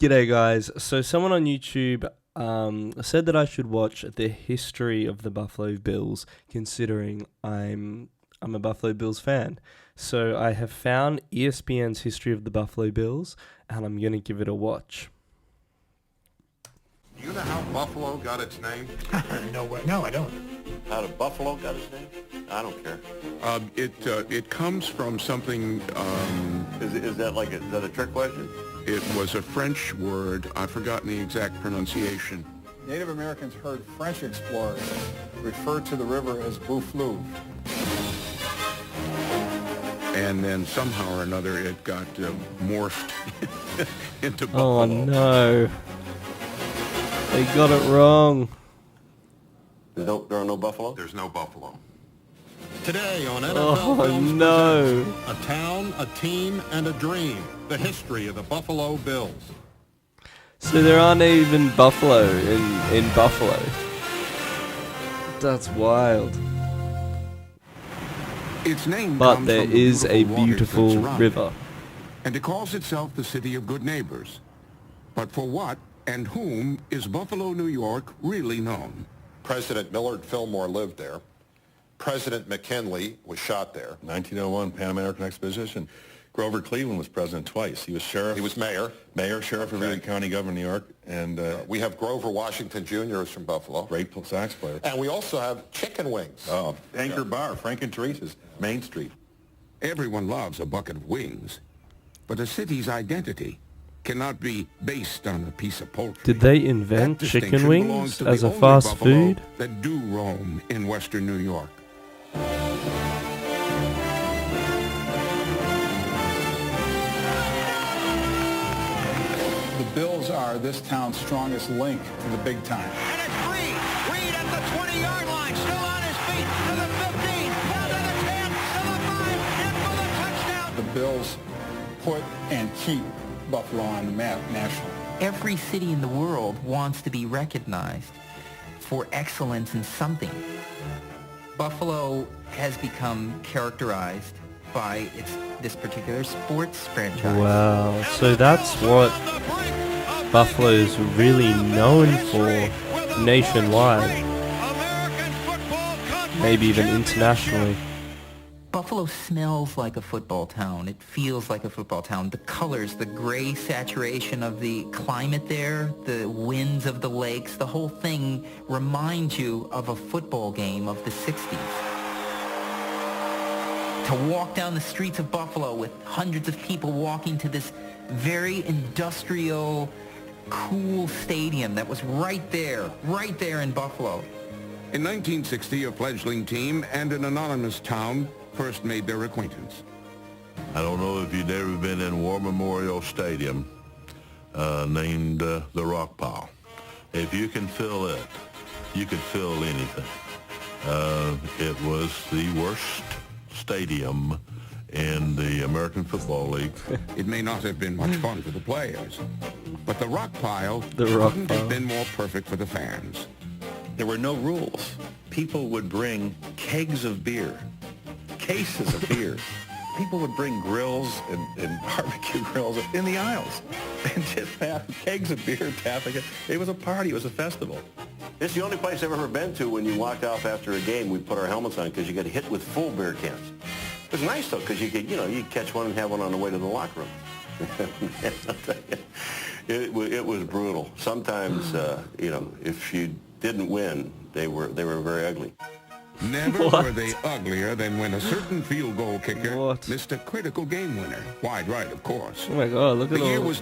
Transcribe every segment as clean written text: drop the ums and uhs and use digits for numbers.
G'day guys. So someone on YouTube said that I should watch the history of the Buffalo Bills, considering I'm a Buffalo Bills fan. So I have found ESPN's history of the Buffalo Bills, and I'm gonna give it a watch. Do you know how Buffalo got its name? No way. No, I don't. How did Buffalo got its name? I don't care. It comes from something. Is that a trick question? It was a French word. I've forgotten the exact pronunciation. Native Americans heard French explorers refer to the river as Bouflou. And then somehow or another it got morphed into Buffalo. Oh no. They got it wrong. There are no Buffalo? There's no Buffalo. Today on NFL Films no. presents A Town, a Team, and a Dream. The history of the Buffalo Bills. So there aren't even buffalo in Buffalo. That's wild. Its name But comes there from the is a waters that beautiful surround it, river. and it calls itself the City of Good Neighbors. But for what and whom is Buffalo, New York really known? President Millard Fillmore lived there. President McKinley was shot there. 1901 Pan American Exposition. Grover Cleveland was president twice. He was sheriff. He was mayor. Sheriff of Erie County, governor of New York, and We have Grover Washington Jr. is from Buffalo. great sax player. And we also have chicken wings. Oh, Anchor Bar, Frank and Teresa's, Main Street. Everyone loves a bucket of wings, but a city's identity cannot be based on a piece of poultry. Did they invent That chicken distinction wings belongs to as the a only fast buffalo food? that do roam in western New York. The Bills are this town's strongest link to the big time. And it's Reed. Reed at the 20-yard line. Still on his feet. To the 15. Down to the 10. To the 5. In for the touchdown. The Bills put and keep Buffalo on the map nationally. Every city in the world wants to be recognized for excellence in something. Buffalo has become characterized by this particular sports franchise. Wow. So that's what Buffalo is really known for nationwide. Maybe even internationally. Buffalo smells like a football town. It feels like a football town. The colors, the gray saturation of the climate there, the winds of the lakes, the whole thing reminds you of a football game of the 60s. To walk down the streets of Buffalo with hundreds of people walking to this very industrial, cool stadium that was right there in Buffalo. In 1960, a fledgling team and an anonymous town first made their acquaintance. I don't know if you've ever been in War Memorial Stadium, named the Rock Pile. If you can fill it, you could fill anything. It was the worst stadium in the American Football League. It may not have been much fun for the players, but the rock pile rock couldn't pile. have been more perfect for the fans. There were no rules. People would bring kegs of beer, cases of beer. People would bring grills and barbecue grills in the aisles and just have kegs of beer tapping it. It was a party. It was a festival. It's the only place I've ever been to when you walked off after a game. We put our helmets on because you get hit with full beer cans. It was nice, though, because you could, you'd catch one and have one on the way to the locker room. Man, I'll tell you, it was brutal. Sometimes, if you didn't win, they were very ugly. Never What? were they uglier than when a certain field goal kicker What? missed a critical game winner. Wide right, of course. Oh my god, look The at all year was what's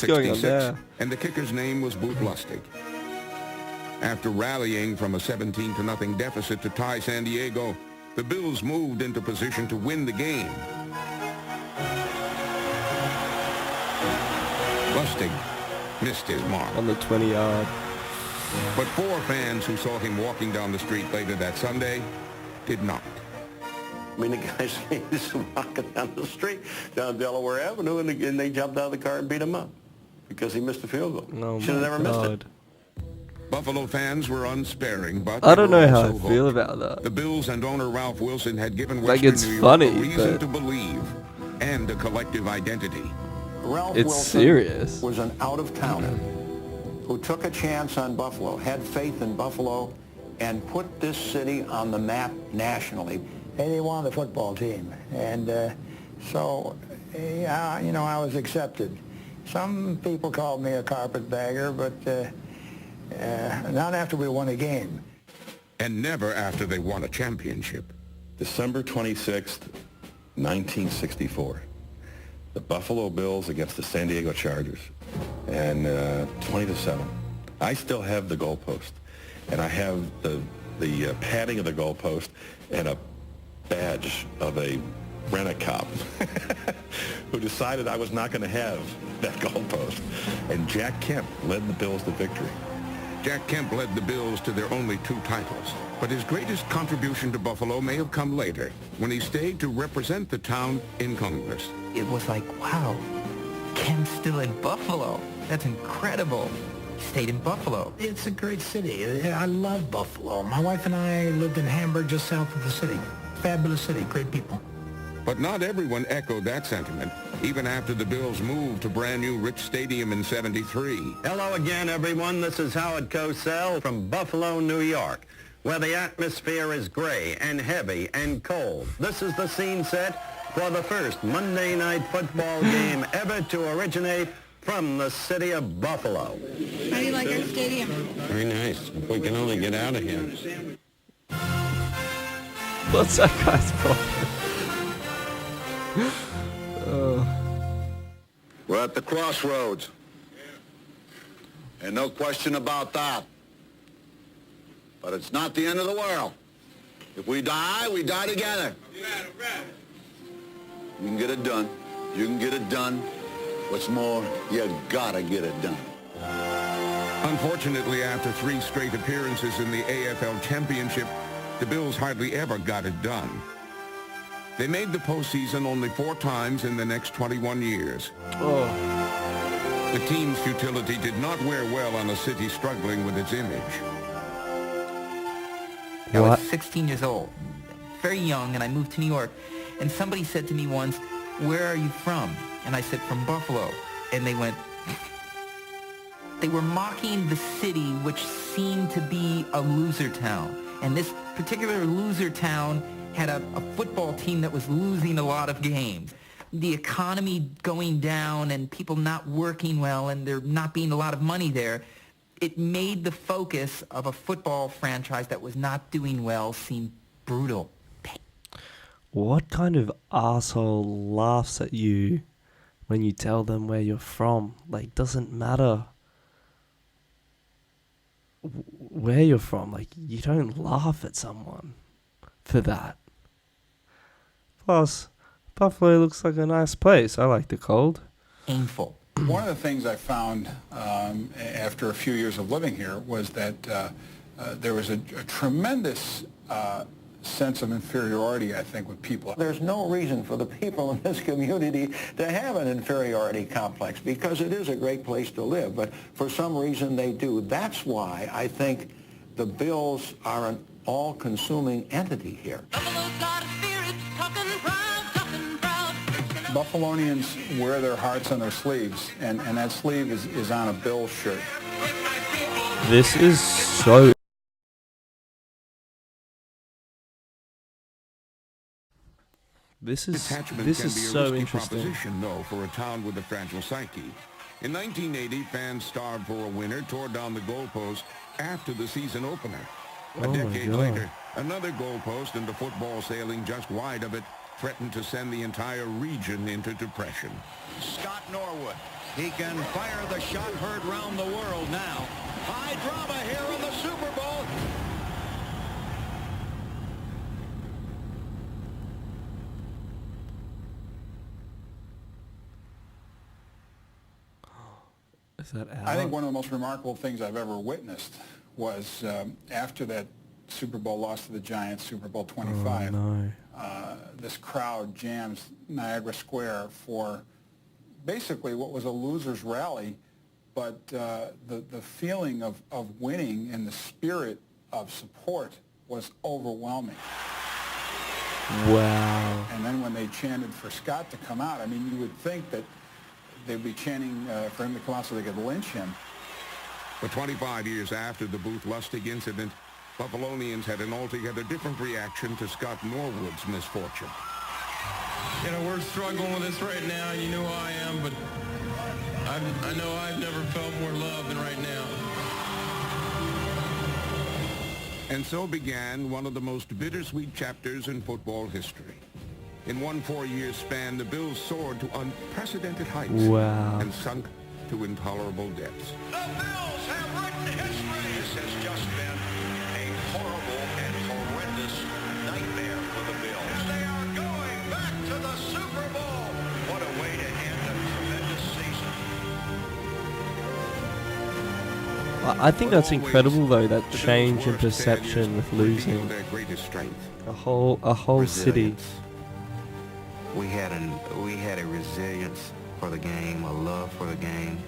going on 1966, there. and the kicker's name was Boot Lustig. After rallying from a 17-0 deficit to tie San Diego, the Bills moved into position to win the game. Lustig missed his mark. On the 20-yard. But four fans who saw him walking down the street later that Sunday did not. I mean, the guys just walking down the street, down Delaware Avenue, and they jumped out of the car and beat him up because he missed the field goal. Oh Should have my never missed it. god. Buffalo fans were unsparing, but I they don't were know how I also feel hooked. about that. The Bills and owner Ralph Wilson had given Like, Western it's New York funny, a reason but- to believe and a collective identity. Ralph It's Wilson serious. was an out-of-towner who took a chance on Buffalo, had faith in Buffalo, and put this city on the map nationally. And he wanted the football team. And so, yeah, you know, I was accepted. Some people called me a carpetbagger, but not after we won a game. And never after they won a championship. December 26th, 1964. The Buffalo Bills against the San Diego Chargers. And 20-7. I still have the goalpost. And I have the padding of the goalpost and a badge of a rent-a-cop who decided I was not going to have that goalpost. And Jack Kemp led the Bills to victory. Jack Kemp led the Bills to their only 2 titles. But his greatest contribution to Buffalo may have come later, when he stayed to represent the town in Congress. It was like, wow, Kemp's still in Buffalo. That's incredible. He stayed in Buffalo. It's a great city. I love Buffalo. My wife and I lived in Hamburg, just south of the city. Fabulous city, great people. But not everyone echoed that sentiment, even after the Bills moved to brand new Rich Stadium in '73. Hello again, everyone. This is Howard Cosell from Buffalo, New York, where the atmosphere is gray and heavy and cold. This is the scene set for the first Monday night football game ever to originate from the city of Buffalo. How do you like our stadium? Very nice. If we can only get out of here. What's that guy's problem? We're at the crossroads. And no question about that. But it's not the end of the world. If we die, we die together. You can get it done. You can get it done. What's more, you gotta get it done. Unfortunately, after 3 straight appearances in the AFL Championship, the Bills hardly ever got it done. They made the postseason only 4 times in the next 21 years. The team's futility did not wear well on a city struggling with its image. I was 16 years old, very young, and I moved to New York. And somebody said to me once, "Where are you from?" And I said, "From Buffalo." And they went, they were mocking the city, which seemed to be a loser town. And this particular loser town had a football team that was losing a lot of games. The economy going down and people not working well and there not being a lot of money there, it made the focus of a football franchise that was not doing well seem brutal. What kind of asshole laughs at you when you tell them where you're from? Like, doesn't matter where you're from. Like, you don't laugh at someone for that. Plus, Buffalo looks like a nice place. I like the cold. Painful. One of the things I found after a few years of living here was that there was a tremendous sense of inferiority, I think, with people. There's no reason for the people in this community to have an inferiority complex because it is a great place to live, but for some reason they do. That's why I think the Bills are an all-consuming entity here. Buffalonians wear their hearts on their sleeves, and that sleeve is on a Bills shirt. This is so... This is so interesting. Proposition, though, for a town with a fragile psyche. In 1980, fans starved for a winner tore down the goalpost after the season opener. A decade later, another goalpost and the football sailing just wide of it threatened to send the entire region into depression. Scott Norwood. He can fire the shot heard round the world now. High drama here in the Super Bowl. Is that I think one of the most remarkable things I've ever witnessed was after that Super Bowl loss to the Giants, Super Bowl 25, this crowd jams Niagara Square for basically what was a loser's rally, but the feeling of winning and the spirit of support was overwhelming. Wow. And then when they chanted for Scott to come out, I mean, you would think that they'd be chanting for him to come out so they could lynch him. But 25 years after the Booth Lustig incident, Buffalonians had an altogether different reaction to Scott Norwood's misfortune. You know, we're struggling with this right now. You know I am, but I know I've never felt more love than right now. And so began one of the most bittersweet chapters in football history. In one 4-year span, the Bills soared to unprecedented heights and sunk to intolerable depths. The Bills have written history. This has just been a horrible and horrendous nightmare for the Bills. And they are going back to the Super Bowl. What a way to end a tremendous season. I think that's incredible, though, that change in perception with losing a whole city. We had a resilience for the game, a love for the game,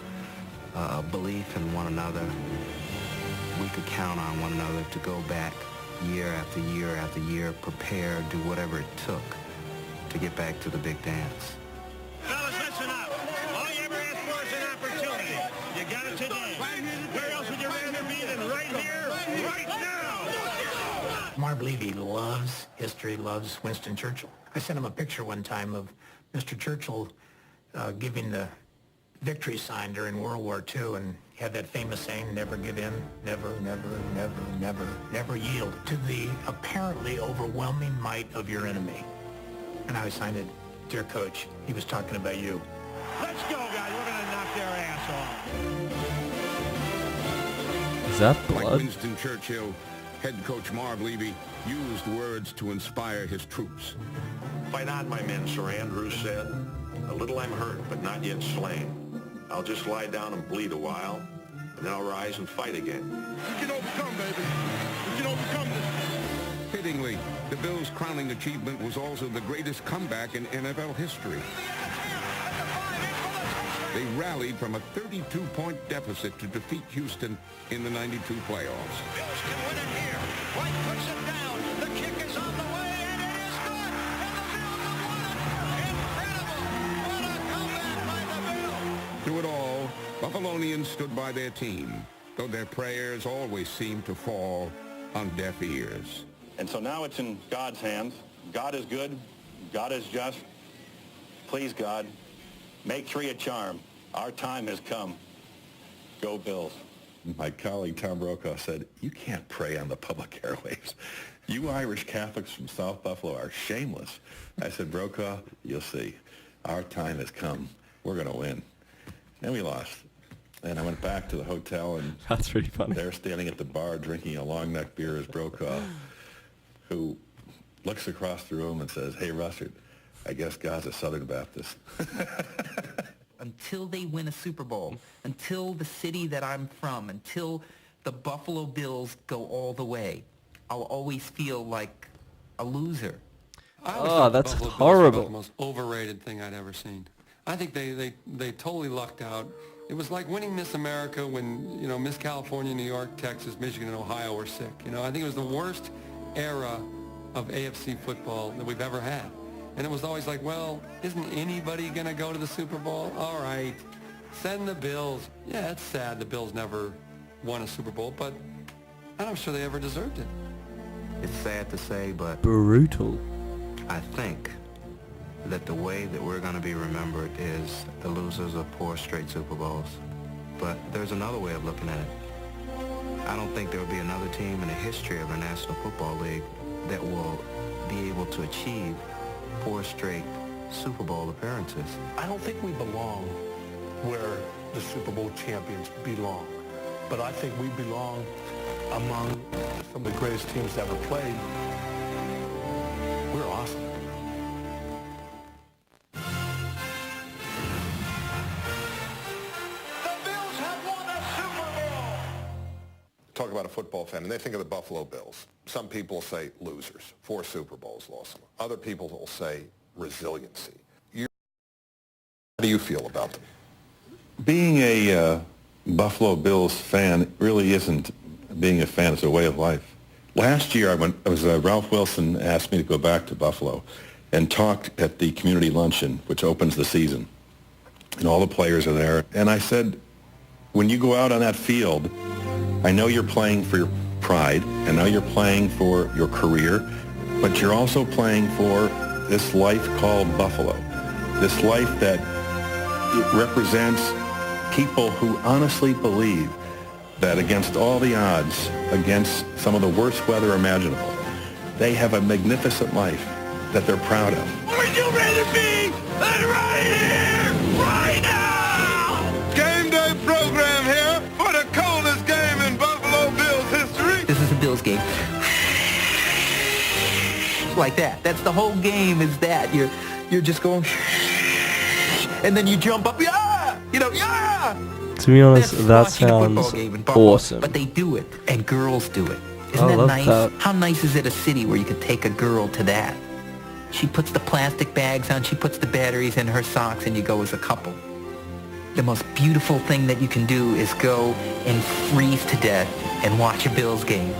a belief in one another. We could count on one another to go back year after year after year, prepare, do whatever it took to get back to the big dance. Fellas, listen up. All you ever asked for is an opportunity. You got it today. Where else would you rather be than right here, right now? Marv Levy loves history, loves Winston Churchill. I sent him a picture one time of Mr. Churchill giving the victory sign during World War II, and he had that famous saying, never give in, never, never, never, never, never yield to the apparently overwhelming might of your enemy. And I signed it, dear coach, he was talking about you. Let's go, guys. We're going to knock their ass off. Is that blood? Like Winston Churchill, head coach Marv Levy used words to inspire his troops. Fight on, my men, Sir Andrews said. A little I'm hurt, but not yet slain. I'll just lie down and bleed a while, and then I'll rise and fight again. We can overcome, baby. We can overcome this. Fittingly, the Bills' crowning achievement was also the greatest comeback in NFL history. They rallied from a 32-point deficit to defeat Houston in the '92 playoffs. Bills can win it here. White puts it down. The kick is on the way, and it is good. And the Bills have won it. Incredible. What a comeback by the Bills. Through it all, Buffalonians stood by their team, though their prayers always seemed to fall on deaf ears. And so now it's in God's hands. God is good. God is just. Please, God, make 3 a charm. Our time has come. Go Bills. My colleague Tom Brokaw said, you can't pray on the public airwaves. You Irish Catholics from South Buffalo are shameless. I said, Brokaw, you'll see. Our time has come. We're going to win. And we lost. And I went back to the hotel, and that's pretty funny. There standing at the bar drinking a long neck beer is Brokaw, who looks across the room and says, hey, Russert, I guess God's a Southern Baptist. Until they win a Super Bowl, until the city that I'm from, until the Buffalo Bills go all the way, I'll always feel like a loser. Oh, that's Buffalo horrible. Bills were the most overrated thing I'd ever seen. I think they totally lucked out. It was like winning Miss America when, Miss California, New York, Texas, Michigan, and Ohio were sick. I think it was the worst era of AFC football that we've ever had. And it was always like, well, isn't anybody going to go to the Super Bowl? All right, send the Bills. Yeah, it's sad the Bills never won a Super Bowl, but I'm not sure they ever deserved it. It's sad to say, but brutal. I think that the way that we're going to be remembered is the losers of 4 straight Super Bowls. But there's another way of looking at it. I don't think there will be another team in the history of the National Football League that will be able to achieve 4 straight Super Bowl appearances. I don't think we belong where the Super Bowl champions belong, but I think we belong among some of the greatest teams that ever played. We're awesome. Talk about a football fan, and they think of the Buffalo Bills. Some people say losers, 4 Super Bowls lost them. Other people will say resiliency. How do you feel about them? Being a Buffalo Bills fan really isn't being a fan. It's a way of life. Last year, Ralph Wilson asked me to go back to Buffalo and talk at the community luncheon, which opens the season. and all the players are there. And I said, when you go out on that field, I know you're playing for your pride. I know you're playing for your career, but you're also playing for this life called Buffalo, this life that it represents people who honestly believe that against all the odds, against some of the worst weather imaginable, they have a magnificent life that they're proud of. Would you rather be than right here, right now? Game day program here for the coldest game in Buffalo Bills history. This is a Bills game. Like that. That's the whole game is that. You're just going, and then you jump up, yeah! You know, yeah! To be honest, that watching a sounds football game in Buffalo. awesome. But they do it, and girls do it. Isn't I that love nice? that. How nice is it a city where you could take a girl to that? She puts the plastic bags on, she puts the batteries in her socks, and you go as a couple. The most beautiful thing that you can do is go and freeze to death and watch a Bills game.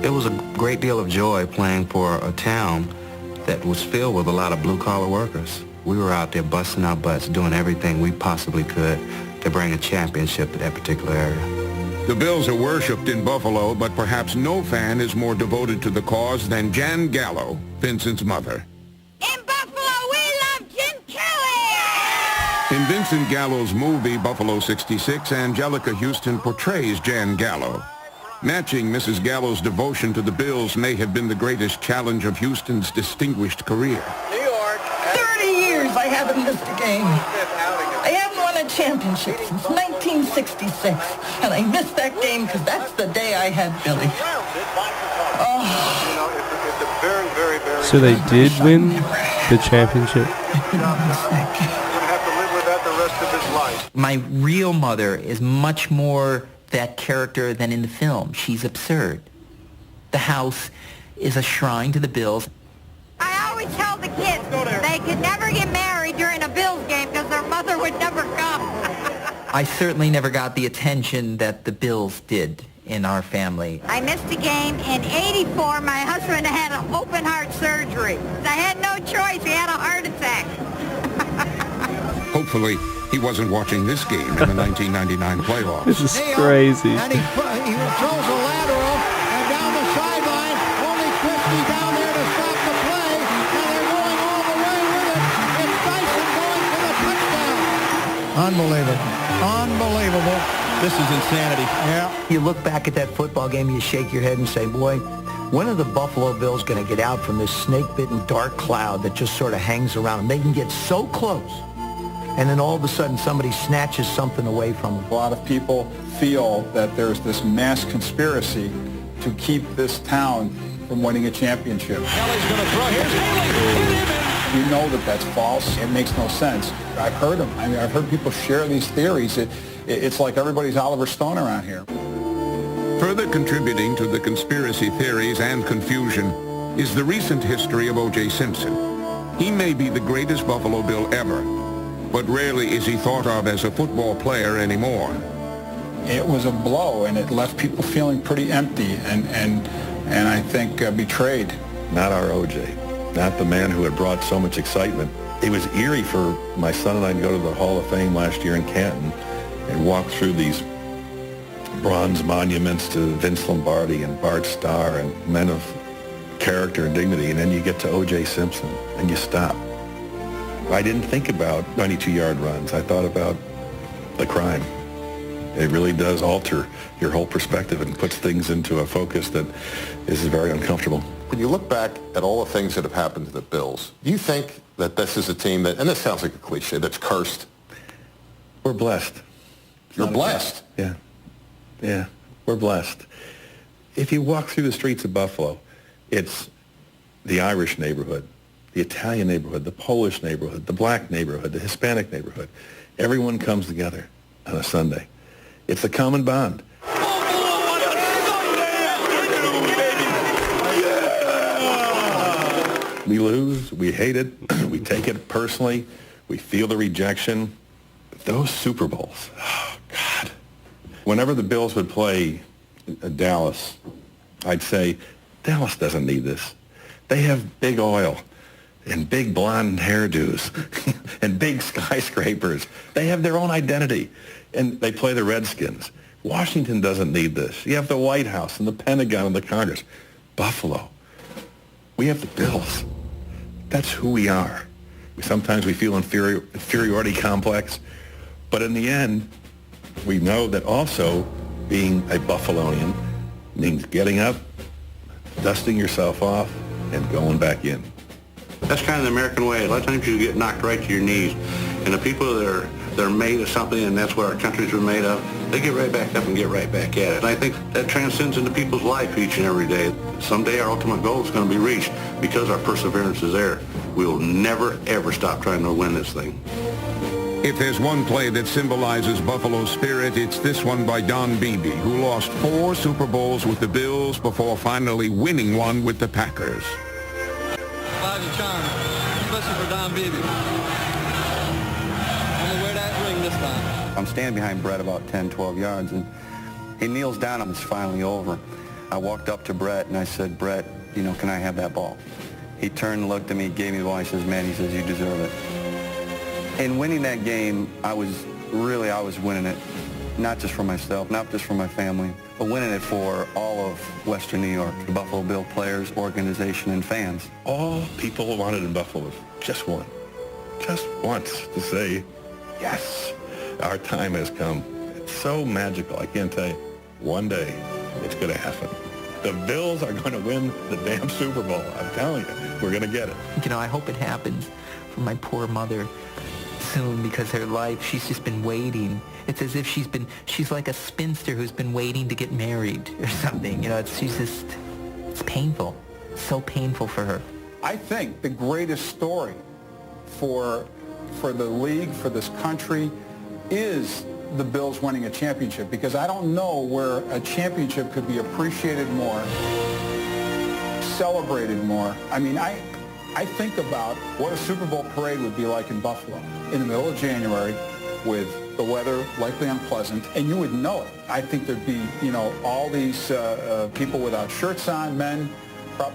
It was a great deal of joy playing for a town that was filled with a lot of blue-collar workers. We were out there busting our butts, doing everything we possibly could to bring a championship to that particular area. The Bills are worshipped in Buffalo, but perhaps no fan is more devoted to the cause than Jan Gallo, Vincent's mother. In Buffalo, we love Jim Kelly! In Vincent Gallo's movie, Buffalo 66, Angelica Houston portrays Jan Gallo. Matching Mrs. Gallo's devotion to the Bills may have been the greatest challenge of Houston's distinguished career. New York. 30 years I haven't missed a game. I haven't won a championship since 1966. And I missed that game because that's the day I had Billy. Oh. So they did win the championship? My real mother is much more that character than in the film. She's absurd. The house is a shrine to the Bills. I always tell the kids they could never get married during a Bills game because their mother would never come. I certainly never got the attention that the Bills did in our family. I missed a game in '84. My husband had an open heart surgery. I had no choice. He had a heart attack. Hopefully, he wasn't watching this game in the 1999 playoffs. This is crazy. And he throws a lateral, and down the sideline, only Christie down there to stop the play, and they're going all the way with it. It's Dyson going for the touchdown. Unbelievable. Unbelievable. This is insanity. Yeah. You look back at that football game, you shake your head and say, boy, when are the Buffalo Bills going to get out from this snake-bitten dark cloud that just sort of hangs around them? They can get so close, and then all of a sudden somebody snatches something away from them. A lot of people feel that there's this mass conspiracy to keep this town from winning a championship. Kelly's going to throw. Here's Haley. You know that that's false. It makes no sense. I've heard them. I mean, I've heard people share these theories. It's like everybody's Oliver Stone around here. Further contributing to the conspiracy theories and confusion is the recent history of O.J. Simpson. He may be the greatest Buffalo Bill ever, but rarely is he thought of as a football player anymore. It was a blow, and it left people feeling pretty empty and I think betrayed. Not our OJ, not the man who had brought so much excitement. It was eerie for my son and I to go to the Hall of Fame last year in Canton and walk through these bronze monuments to Vince Lombardi and Bart Starr and men of character and dignity, and then you get to O.J. Simpson and you stop. I didn't think about 92-yard runs. I thought about the crime. It really does alter your whole perspective and puts things into a focus that is very uncomfortable. When you look back at all the things that have happened to the Bills, do you think that this is a team that, and this sounds like a cliche, that's cursed? We're blessed. You're blessed? Yeah. Yeah, we're blessed. If you walk through the streets of Buffalo, it's the Irish neighborhood, the Italian neighborhood, the Polish neighborhood, the black neighborhood, the Hispanic neighborhood. Everyone comes together on a Sunday. It's a common bond. We lose, we hate it, we take it personally, we feel the rejection. Those Super Bowls, oh, God. Whenever the Bills would play Dallas, I'd say, Dallas doesn't need this. They have big oil. and big blonde hairdos and big skyscrapers. They have their own identity, and they play the Redskins. Washington doesn't need this. You have the White House and the Pentagon and the Congress. Buffalo, we have the Bills. That's who we are. Sometimes we feel inferiority complex, but in the end, we know that also being a Buffalonian means getting up, dusting yourself off, and going back in. That's kind of the American way. A lot of times you get knocked right to your knees, and the people that are made of something, and that's what our countries are made of, they get right back up and get right back at it. And I think that transcends into people's life each and every day. Someday our ultimate goal is going to be reached because our perseverance is there. We will never, ever stop trying to win this thing. If there's one play that symbolizes Buffalo's spirit, it's this one by Don Beebe, who lost 4 Super Bowls with the Bills before finally winning one with the Packers. Five's a charm, especially for Don Beebe. On the way to that ring this time. I'm standing behind Brett about 10, 12 yards, and he kneels down and it's finally over. I walked up to Brett and I said, Brett, you know, can I have that ball? He turned and looked at me, gave me the ball. He says, man, he says, you deserve it. In winning that game, I was winning it, not just for myself, not just for my family, but winning it for all of Western New York, the Buffalo Bill players, organization, and fans. All people wanted in Buffalo was just once to say, yes, our time has come. It's so magical. I can't tell you. One day, it's going to happen. The Bills are going to win the damn Super Bowl. I'm telling you, we're going to get it. You know, I hope it happens for my poor mother soon, because her life, she's just been waiting. It's as if she's like a spinster who's been waiting to get married or something. You know, it's painful. So painful for her. I think the greatest story for the league, for this country, is the Bills winning a championship, because I don't know where a championship could be appreciated more, celebrated more. I mean, I think about what a Super Bowl parade would be like in Buffalo in the middle of January with the weather likely unpleasant, and you would know it. I think there'd be, you know, all these people without shirts on, men,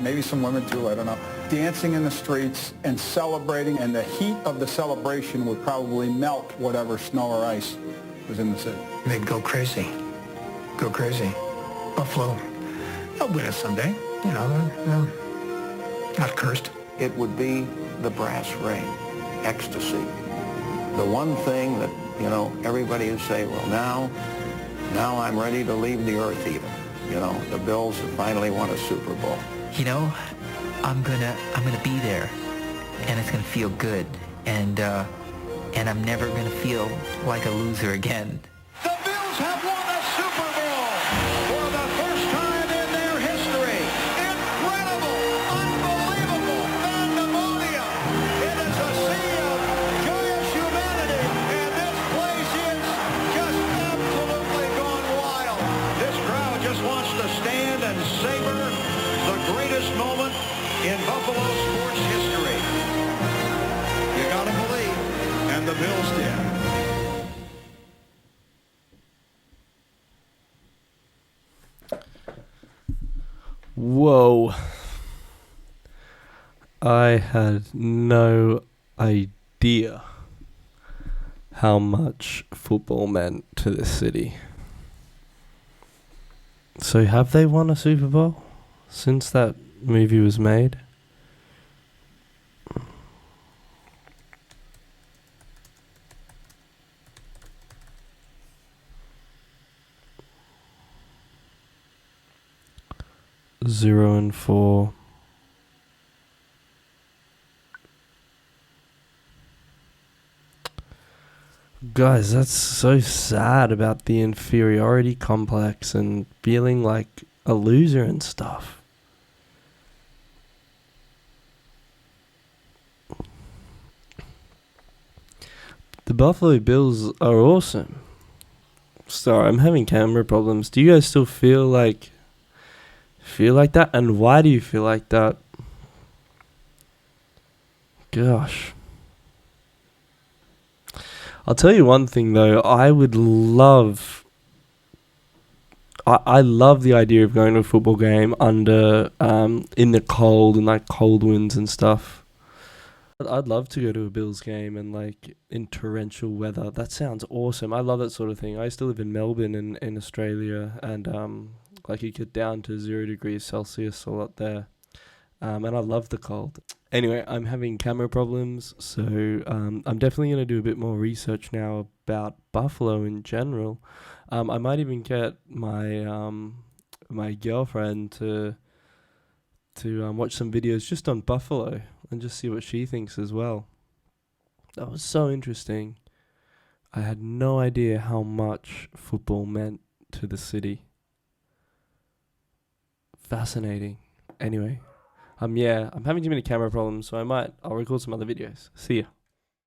maybe some women too, I don't know, dancing in the streets and celebrating, and the heat of the celebration would probably melt whatever snow or ice was in the city. They'd go crazy. Go crazy. Buffalo, they'll win it someday. You know, they're not cursed. It would be the brass ring, ecstasy. The one thing that, you know, everybody would say, well, now I'm ready to leave the earth even. You know, the Bills have finally won a Super Bowl. You know, I'm gonna be there, and it's gonna feel good, and I'm never gonna feel like a loser again. The Bills have won a Super Bowl for the first time in their history. Incredible, unbelievable, pandemonium. It is a sea of joyous humanity, and this place is just absolutely gone wild. This crowd just wants to stand and savor the greatest moment in Buffalo sports history. You gotta believe, and the Bills did. Whoa. I had no idea how much football meant to this city. So have they won a Super Bowl since that movie was made? Zero and 4. Guys, that's so sad about the inferiority complex and feeling like a loser and stuff. The Buffalo Bills are awesome. Sorry, I'm having camera problems. Do you guys still feel like that? And why do you feel like that? Gosh. I'll tell you one thing though, I love the idea of going to a football game under in the cold and like cold winds and stuff. I'd love to go to a Bills game and like in torrential weather. That sounds awesome. I love that sort of thing. I used to live in Melbourne in Australia, and like it get down to 0 degrees Celsius a lot there. And I love the cold. Anyway, I'm having camera problems, so I'm definitely going to do a bit more research now about buffalo in general. I might even get my my girlfriend to watch some videos just on buffalo and just see what she thinks as well. That was so interesting. I had no idea how much football meant to the city. Fascinating. Anyway, I'm having too many camera problems, so I'll record some other videos. See ya.